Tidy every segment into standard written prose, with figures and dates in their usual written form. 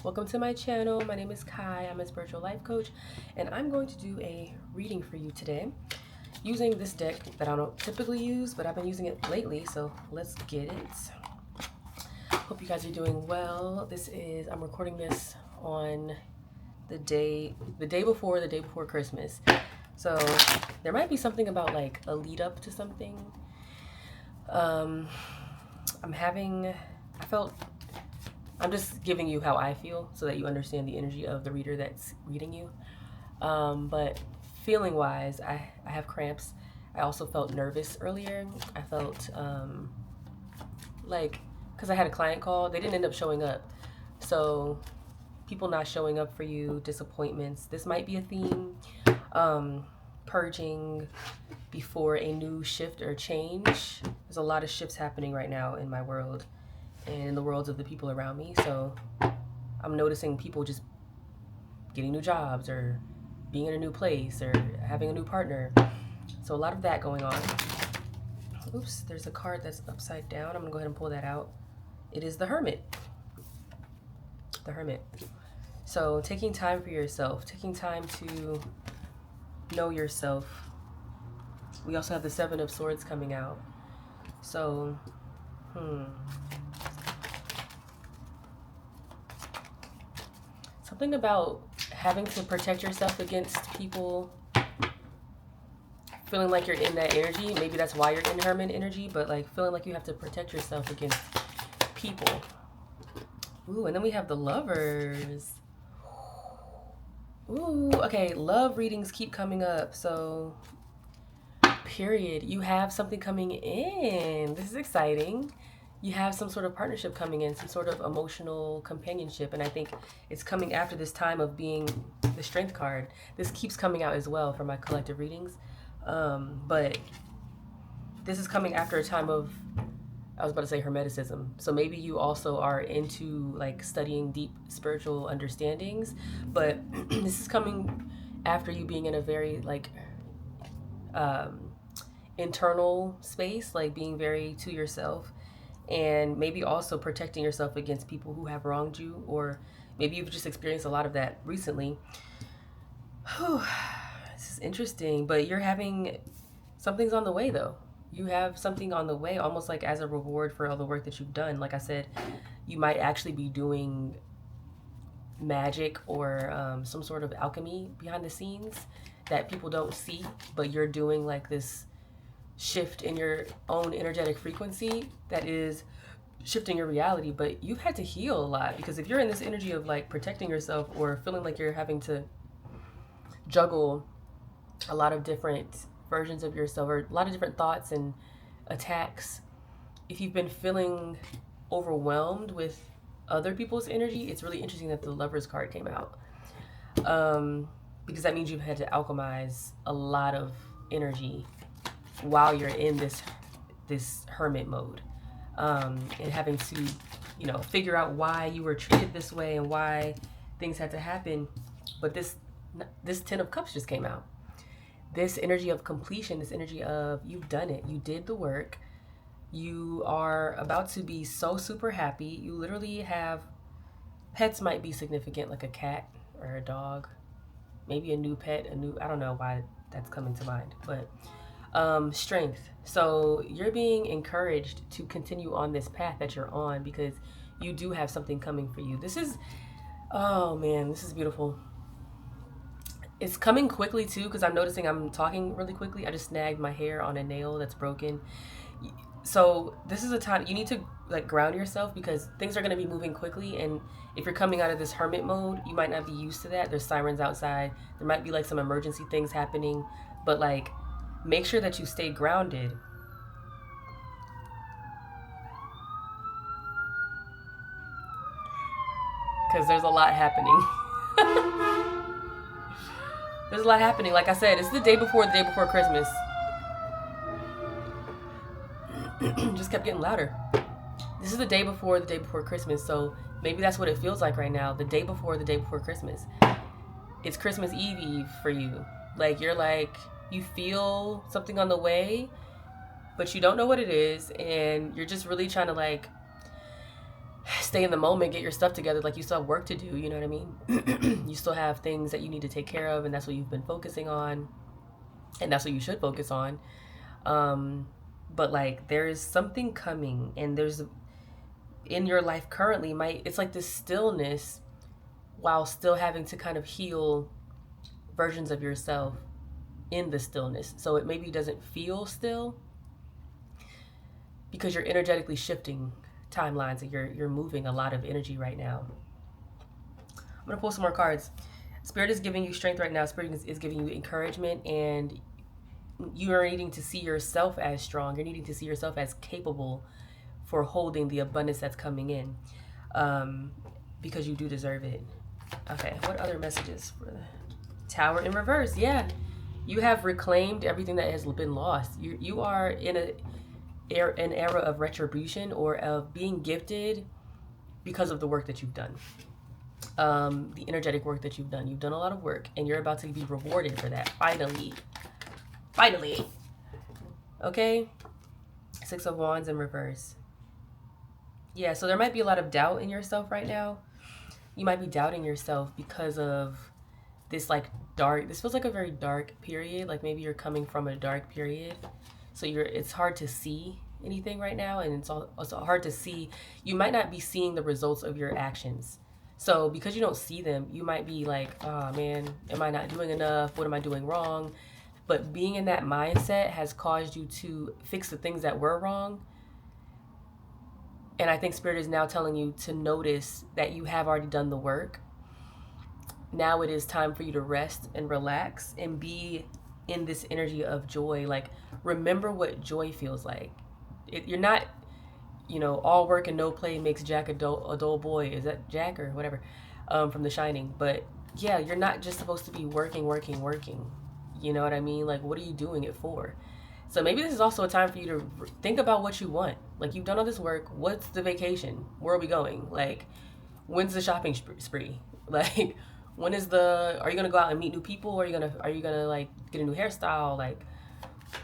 Welcome to my channel. My name is Kai. I'm a spiritual life coach, and I'm going to do a reading for you today using this deck that I don't typically use, but I've been using it lately, so let's get it. Hope you guys are doing well. I'm recording this on the day before Christmas. So there might be something about like a lead up to something. I'm just giving you how I feel so that you understand the energy of the reader that's reading you. But feeling wise, I have cramps. I also felt nervous earlier. I felt because I had a client call, they didn't end up showing up. So people not showing up for you, disappointments. This might be a theme. Purging before a new shift or change. There's a lot of shifts happening right now in my world and in the worlds of the people around me. So I'm noticing people just getting new jobs or being in a new place or having a new partner. So a lot of that going on. Oops, there's a card that's upside down. I'm gonna go ahead and pull that out. It is the Hermit. The Hermit. So taking time for yourself, taking time to know yourself. We also have the Seven of Swords coming out. So, something about having to protect yourself against people feeling like you're in that energy. Maybe that's why you're in Hermit energy, but like feeling like you have to protect yourself against people. Ooh, and then we have the Lovers. Ooh, okay, love readings keep coming up. So, period. You have something coming in. This is exciting. You have some sort of partnership coming in, some sort of emotional companionship, and I think it's coming after this time of being the Strength card. This keeps coming out as well for my collective readings, but this is coming after a time of, I was about to say hermeticism. So maybe you also are into like studying deep spiritual understandings, but this is coming after you being in a very like internal space, like being very to yourself, and maybe also protecting yourself against people who have wronged you, or maybe you've just experienced a lot of that recently. Whew, this is interesting, but you're having something's on the way though. You have something on the way, almost like as a reward for all the work that you've done. Like I said, you might actually be doing magic or some sort of alchemy behind the scenes that people don't see, but you're doing like this shift in your own energetic frequency that is shifting your reality. But you've had to heal a lot, because if you're in this energy of like protecting yourself or feeling like you're having to juggle a lot of different versions of yourself or a lot of different thoughts and attacks, if you've been feeling overwhelmed with other people's energy, it's really interesting that the Lovers card came out, because that means you've had to alchemize a lot of energy while you're in this hermit mode, and having to figure out why you were treated this way and why things had to happen. But this Ten of Cups just came out. This energy of completion, this energy of you've done it, you did the work, you are about to be so super happy. You literally have pets, might be significant, like a cat or a dog, maybe a new pet, I don't know why that's coming to mind, but strength. So you're being encouraged to continue on this path that you're on, because you do have something coming for you. Oh man, this is beautiful. It's coming quickly too, because I'm noticing I'm talking really quickly. I just snagged my hair on a nail that's broken. So this is a time you need to like ground yourself, because things are going to be moving quickly, and if you're coming out of this hermit mode, you might not be used to that. There's sirens outside, there might be like some emergency things happening, but like make sure that you stay grounded. Because there's a lot happening. There's a lot happening. Like I said, it's the day before Christmas. Just kept getting louder. This is the day before Christmas, so maybe that's what it feels like right now. The day before Christmas. It's Christmas Eve for you. Like you feel something on the way, but you don't know what it is, and you're just really trying to like stay in the moment, get your stuff together. Like, you still have work to do, you know what I mean? You still have things that you need to take care of, and that's what you've been focusing on, and that's what you should focus on. But like, there's something coming, and there's in your life currently, it's like this stillness while still having to kind of heal versions of yourself in the stillness. So it maybe doesn't feel still because you're energetically shifting timelines, and you're moving a lot of energy right now. I'm gonna pull some more cards. Spirit is giving you strength right now. Spirit is giving you encouragement, and you are needing to see yourself as strong. You're needing to see yourself as capable for holding the abundance that's coming in, because you do deserve it. Okay, what other messages for the Tower in reverse? Yeah, you have reclaimed everything that has been lost. You are in an era of retribution, or of being gifted because of the work that you've done. The energetic work that you've done. You've done a lot of work, and you're about to be rewarded for that. Finally. Okay. 6 of Wands in reverse. Yeah, so there might be a lot of doubt in yourself right now. You might be doubting yourself because of this like this feels like a very dark period. Like, maybe you're coming from a dark period. So it's hard to see anything right now, and it's also hard to see. You might not be seeing the results of your actions. So because you don't see them, you might be like, oh man, am I not doing enough? What am I doing wrong? But being in that mindset has caused you to fix the things that were wrong. And I think Spirit is now telling you to notice that you have already done the work. Now it is time for you to rest and relax and be in this energy of joy. Like, remember what joy feels like. You're not, all work and no play makes Jack a dull boy. Is that Jack or whatever, from The Shining? But yeah, you're not just supposed to be working. You know what I mean? Like, what are you doing it for? So maybe this is also a time for you to think about what you want. Like, you've done all this work. What's the vacation? Where are we going? Like, when's the shopping spree? Like, are you gonna go out and meet new people? Or are you gonna like get a new hairstyle? Like,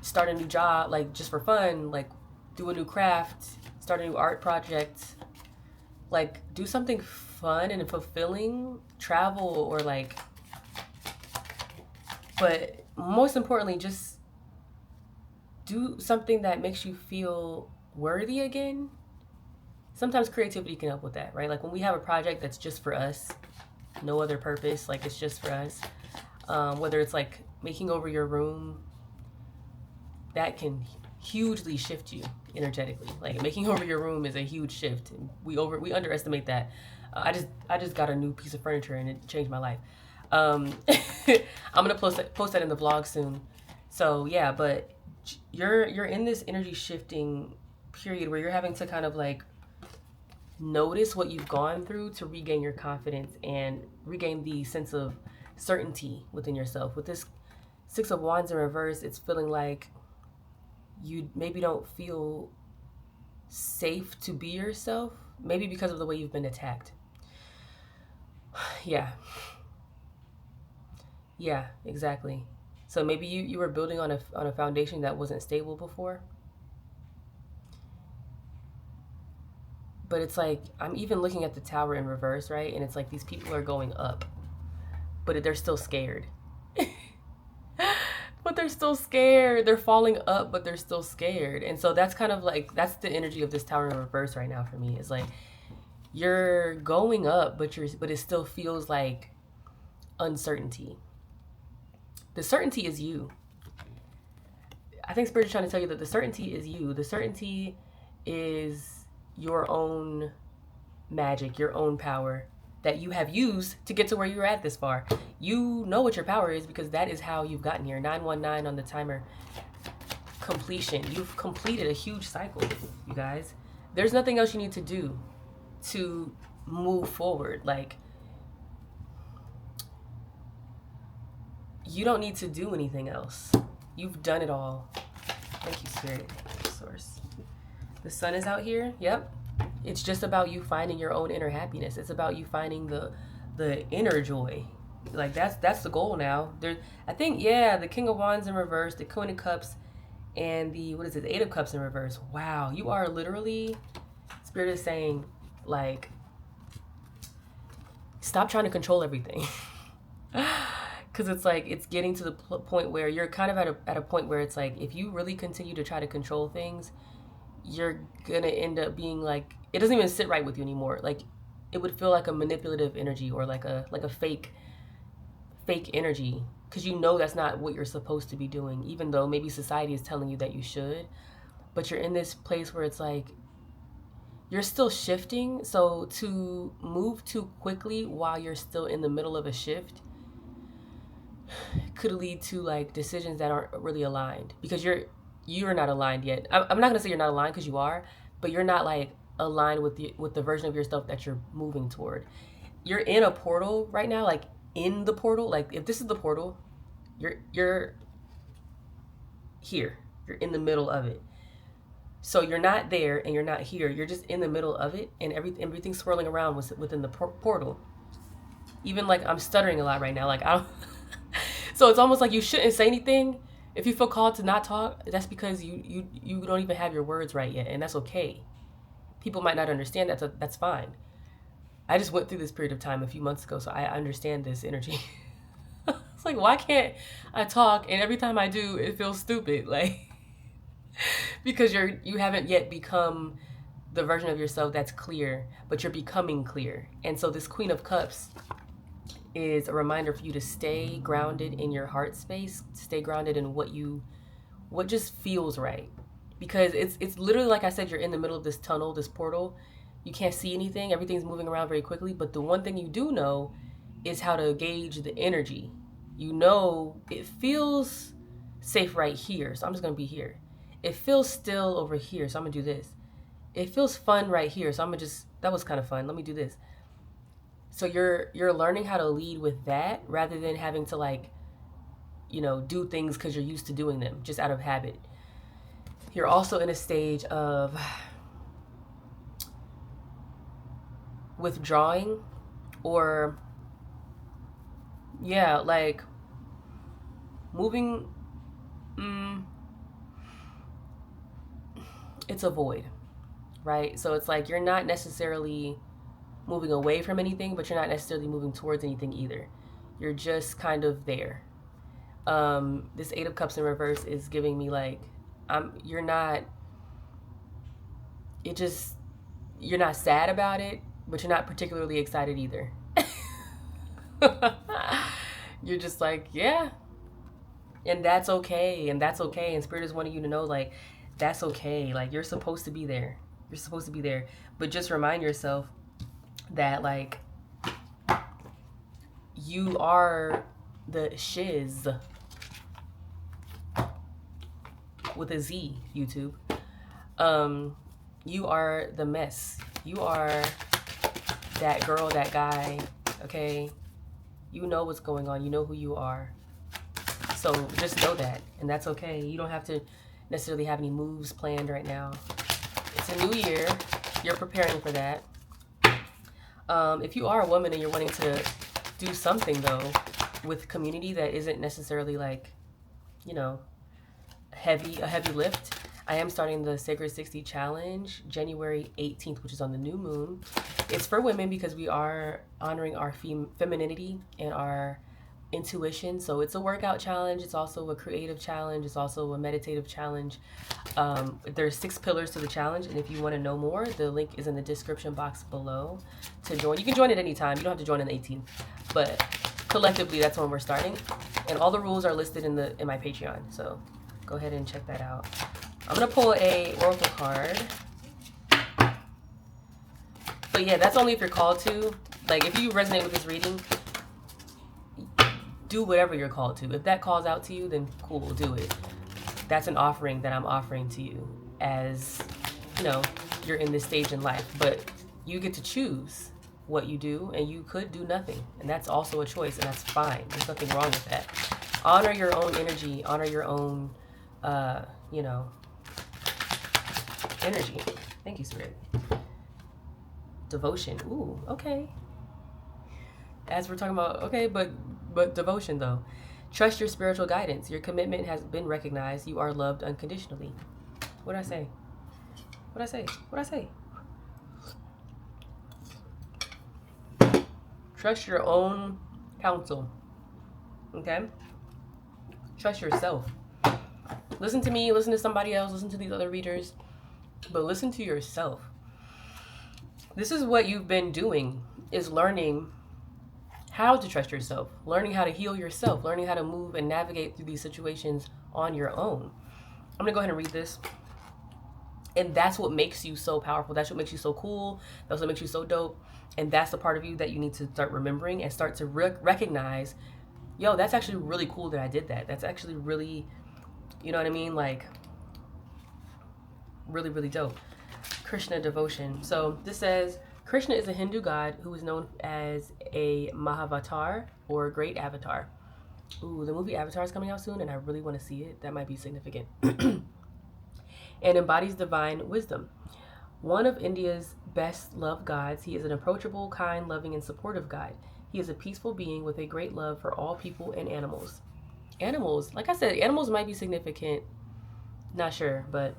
start a new job, like just for fun? Like, do a new craft, start a new art project. Like, do something fun and fulfilling. Travel, or like, but most importantly, just do something that makes you feel worthy again. Sometimes creativity can help with that, right? Like, when we have a project that's just for us, no other purpose, like it's just for us. Whether it's like making over your room, that can hugely shift you energetically. Like, making over your room is a huge shift. We underestimate that. I just got a new piece of furniture, and it changed my life. I'm gonna post that in the vlog soon. So yeah, but you're in this energy shifting period where you're having to kind of like notice what you've gone through to regain your confidence and regain the sense of certainty within yourself. With this 6 of Wands in reverse, it's feeling like you maybe don't feel safe to be yourself, maybe because of the way you've been attacked. Yeah, exactly. So maybe you were building on a foundation that wasn't stable before. But it's like, I'm even looking at the Tower in reverse, right? And it's like these people are going up, but they're still scared. But they're still scared. They're falling up, but they're still scared. And so that's kind of like, that's the energy of this Tower in reverse right now for me. It's like, you're going up, but it still feels like uncertainty. The certainty is you. I think Spirit is trying to tell you that the certainty is you. The certainty is your own magic, your own power that you have used to get to where you're at this far. You know what your power is because that is how you've gotten here. 919 on the timer. Completion. You've completed a huge cycle, you guys. There's nothing else you need to do to move forward. Like, you don't need to do anything else. You've done it all. Thank you, Spirit. Source. The sun is out here. Yep. It's just about you finding your own inner happiness. It's about you finding the inner joy. Like, that's the goal now. I think, yeah, the King of Wands in reverse, the Queen of Cups, and the Eight of Cups in reverse. Wow, you are literally, Spirit is saying, like, stop trying to control everything. Because it's like, it's getting to the point where you're kind of at a point where it's like, if you really continue to try to control things, you're gonna end up being like, it doesn't even sit right with you anymore. Like, it would feel like a manipulative energy, or like a fake energy, because you know that's not what you're supposed to be doing, even though maybe society is telling you that you should. But you're in this place where it's like, you're still shifting. So to move too quickly while you're still in the middle of a shift could lead to like decisions that aren't really aligned, because you're not aligned yet. I'm not gonna say you're not aligned, because you are, but you're not like aligned with the version of yourself that you're moving toward. You're in a portal right now, like in the portal. Like, if this is the portal, you're here. You're in the middle of it. So you're not there and you're not here. You're just in the middle of it, and everything's swirling around within the portal. Even like, I'm stuttering a lot right now. Like, I don't. So it's almost like you shouldn't say anything. If you feel called to not talk, that's because you don't even have your words right yet, and that's okay. People might not understand that, so that's fine. I just went through this period of time a few months ago, so I understand this energy. It's like, why can't I talk? And every time I do, it feels stupid. Like, because you haven't yet become the version of yourself that's clear, but you're becoming clear. And so this Queen of Cups is a reminder for you to stay grounded in your heart space, stay grounded in what just feels right. Because it's literally, like I said, you're in the middle of this tunnel, this portal. You can't see anything. Everything's moving around very quickly. But the one thing you do know is how to gauge the energy. You know, it feels safe right here, so I'm just going to be here. It feels still over here, so I'm going to do this. It feels fun right here, so I'm going to just, that was kind of fun. Let me do this. So you're learning how to lead with that, rather than having to like, do things because you're used to doing them, just out of habit. You're also in a stage of withdrawing, or like moving. It's a void, right? So it's like, you're not necessarily moving away from anything, but you're not necessarily moving towards anything either. You're just kind of there. This Eight of Cups in reverse is giving me like, you're not sad about it, but you're not particularly excited either. You're just like, yeah. And that's okay. And that's okay. And Spirit is wanting you to know, like, that's okay. Like, you're supposed to be there. You're supposed to be there. But just remind yourself that, like, you are the shiz. With a Z, YouTube. You are the mess. You are that girl, that guy, okay? You know what's going on. You know who you are. So just know that, and that's okay. You don't have to necessarily have any moves planned right now. It's a new year. You're preparing for that. If you are a woman and you're wanting to do something, though, with community that isn't necessarily like, a heavy lift, I am starting the Sacred 60 Challenge January 18th, which is on the new moon. It's for women because we are honoring our femininity and our intuition. So it's a workout challenge. It's also a creative challenge. It's also a meditative challenge. There's 6 pillars to the challenge, and if you want to know more, the link is in the description box below to join. You can join at any time. You don't have to join on the 18th, but collectively, that's when we're starting. And all the rules are listed in my Patreon. So go ahead and check that out. I'm gonna pull a oracle card. But yeah, that's only if you're called to. Like, if you resonate with this reading, do whatever you're called to. If that calls out to you, then cool, do it. That's an offering that I'm offering to you as, you're in this stage in life. But you get to choose what you do, and you could do nothing. And that's also a choice, and that's fine. There's nothing wrong with that. Honor your own energy. Honor your own, energy. Thank you, Spirit. Devotion. Ooh, okay. As we're talking about, okay, but devotion, though. Trust your spiritual guidance. Your commitment has been recognized. You are loved unconditionally. What'd I say? Trust your own counsel. Okay? Trust yourself. Listen to me, listen to somebody else, listen to these other readers, but listen to yourself. This is what you've been doing, is learning how to trust yourself, learning how to heal yourself, learning how to move and navigate through these situations on your own. I'm gonna go ahead and read this. And that's what makes you so powerful. That's what makes you so cool. That's what makes you so dope. And that's the part of you that you need to start remembering and start to recognize, yo, that's actually really cool that I did that. That's actually really, you know what I mean? Like, really, really dope. Krishna devotion. So this says, Krishna is a Hindu god who is known as a Mahavatar, or great avatar. Ooh, the movie Avatar is coming out soon, and I really want to see it. That might be significant. And embodies divine wisdom. One of India's best loved gods, he is an approachable, kind, loving, and supportive god. He is a peaceful being with a great love for all people and animals. Animals, like I said, animals might be significant. Not sure, but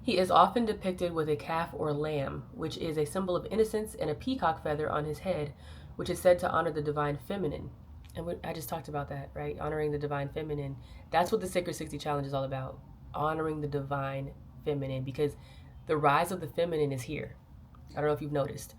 he is often depicted with a calf or lamb, which is a symbol of innocence, and a peacock feather on his head, which is said to honor the divine feminine. And I just talked about that, right? Honoring the divine feminine. That's what the Sacred 60 Challenge is all about. Honoring the divine feminine, because the rise of the feminine is here. I don't know if you've noticed.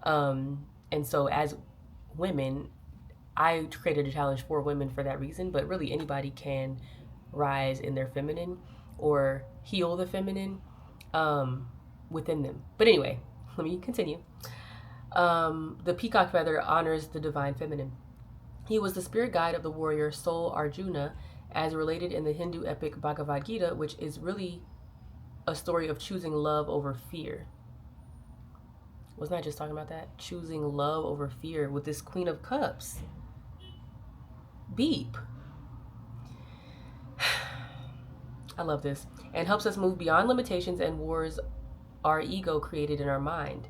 And so as women, I created a challenge for women for that reason, but really anybody can rise in their feminine or heal the feminine within them. But anyway, let me continue. The peacock feather honors the divine feminine. He was the spirit guide of the warrior soul Arjuna, as related in the Hindu epic Bhagavad Gita, which is really a story of choosing love over fear. Wasn't I just talking about that? Choosing love over fear with this Queen of Cups. Beep. I love this. And helps us move beyond limitations and wars our ego created in our mind,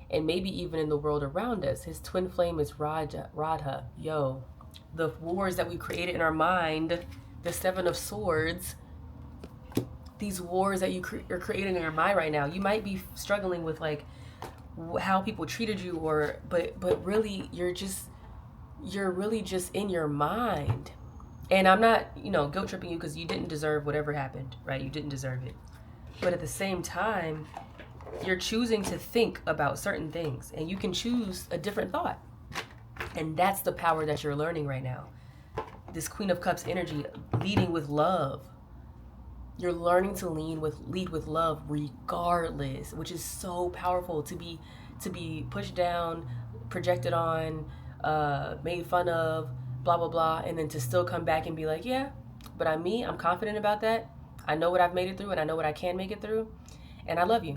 and maybe even in the world around us. His twin flame is Radha. Yo, the wars that we created in our mind, the Seven of Swords, these wars that you are creating in your mind right now. You might be struggling with like how people treated you, or but really you're really just in your mind. And I'm not, guilt tripping you, because you didn't deserve whatever happened, right? You didn't deserve it. But at the same time, you're choosing to think about certain things, and you can choose a different thought. And that's the power that you're learning right now. This Queen of Cups energy, leading with love. You're learning to lead with love regardless, which is so powerful. To be pushed down, projected on, made fun of, blah blah blah, and then to still come back and be like, yeah, but I'm confident about that. I know what I've made it through, and I know what I can make it through, and I love you.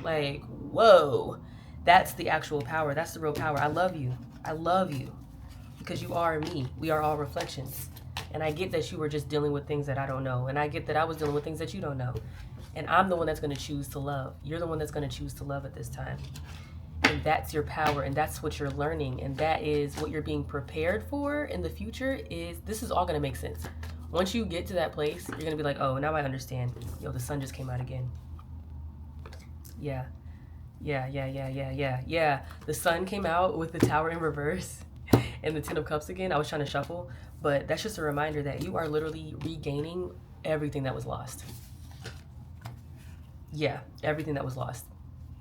Like, whoa, that's the actual power. That's the real power. I love you. I love you because you are me. We are all reflections. And I get that you were just dealing with things that I don't know. And I get that I was dealing with things that you don't know. And I'm the one that's going to choose to love. You're the one that's going to choose to love at this time. And that's your power. And that's what you're learning. And that is what you're being prepared for in the future. This is all going to make sense. Once you get to that place, you're going to be like, oh, now I understand. Yo, the sun just came out again. Yeah. The sun came out with the Tower in reverse and the Ten of Cups again. I was trying to shuffle, but that's just a reminder that you are literally regaining everything that was lost. Yeah, everything that was lost.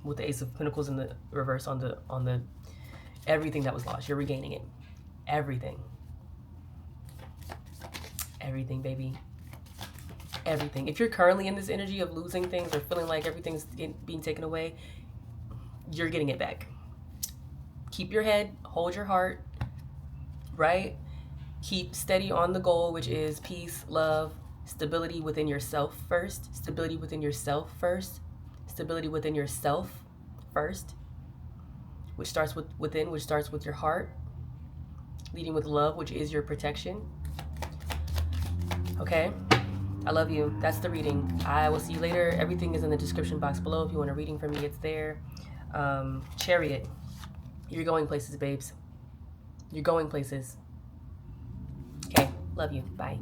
With the Ace of Pentacles in the reverse on the everything that was lost. You're regaining it. Everything. Everything, baby. Everything. If you're currently in this energy of losing things or feeling like everything's being taken away, you're getting it back. Keep your head, hold your heart, right? Keep steady on the goal, which is peace, love, stability within yourself first, stability within yourself first, stability within yourself first, which starts within, which starts with your heart, leading with love, which is your protection. Okay? I love you. That's the reading. I will see you later. Everything is in the description box below. If you want a reading from me, it's there. Chariot. You're going places, babes. You're going places. Okay. Love you. Bye.